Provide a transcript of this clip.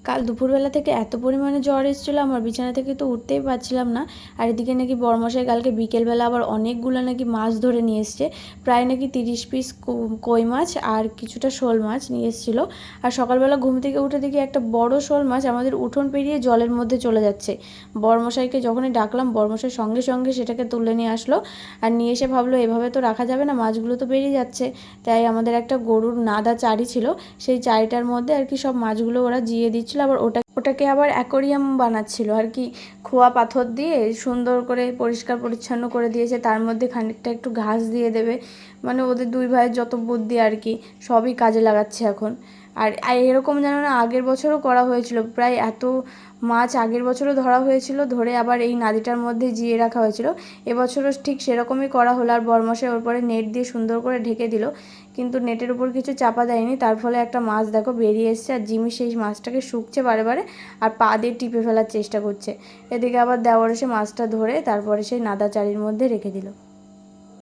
কাল দুপুরবেলা থেকে এত পরিমাণে জ্বর এসেছিলো আমার, বিছানা থেকে তো উঠতেই পারছিলাম না। আর এদিকে নাকি বড়মশাই কালকে বিকেলবেলা আবার অনেকগুলো নাকি মাছ ধরে নিয়ে এসছে, প্রায় নাকি 30 পিস কই মাছ আর কিছুটা শোল মাছ নিয়ে এসেছিলো। আর সকালবেলা ঘুম থেকে উঠে দেখি একটা বড় শোল মাছ আমাদের উঠোন পেরিয়ে জলের মধ্যে চলে যাচ্ছে। বড়মশাইকে যখনই ডাকলাম, বড়মশাই সঙ্গে সঙ্গে সেটাকে তুলে নিয়ে আসলো। আর নিয়ে এসে ভাবলো এভাবে তো রাখা যাবে না, মাছগুলো তো বেরিয়ে যাচ্ছে। তাই আমাদের একটা গরুর নাদা চারি ছিল, সেই চারিটার মধ্যে আর কি সব মাছগুলো ওরা জিয়ে দিচ্ছিলো। আবার ওটাকে আবার অ্যাকোরিয়াম বানাচ্ছিল আর কি, খোয়া পাথর দিয়ে সুন্দর করে পরিষ্কার পরিচ্ছন্ন করে দিয়েছে, তার মধ্যে খানিকটা একটু ঘাস দিয়ে দেবে। মানে ওদের দুই ভাইয়ের যত বুদ্ধি আর কি, সবই কাজে লাগাচ্ছে এখন। আর এরকম জানো না, আগের বছরও করা হয়েছিল, প্রায় এত মাছ আগের বছরও ধরা হয়েছিল, ধরে আবার এই নাদিটার মধ্যে জিয়ে রাখা হয়েছিল। এবছরও ঠিক সেরকমই করা হলো। আর বরমশাই ওর পরে নেট দিয়ে সুন্দর করে ঢেকে দিল, কিন্তু নেটের উপর কিছু চাপা দেয়নি, তার ফলে একটা মাছ দেখো বেরিয়ে এসছে। আর জিমি সেই মাছটাকে শুকছে বারে বারে আর পা দিয়ে টিপে ফেলার চেষ্টা করছে। এদিকে আবার দেওর এসে মাছটা ধরে তারপরে সেই নাদা চারির মধ্যে রেখে দিল।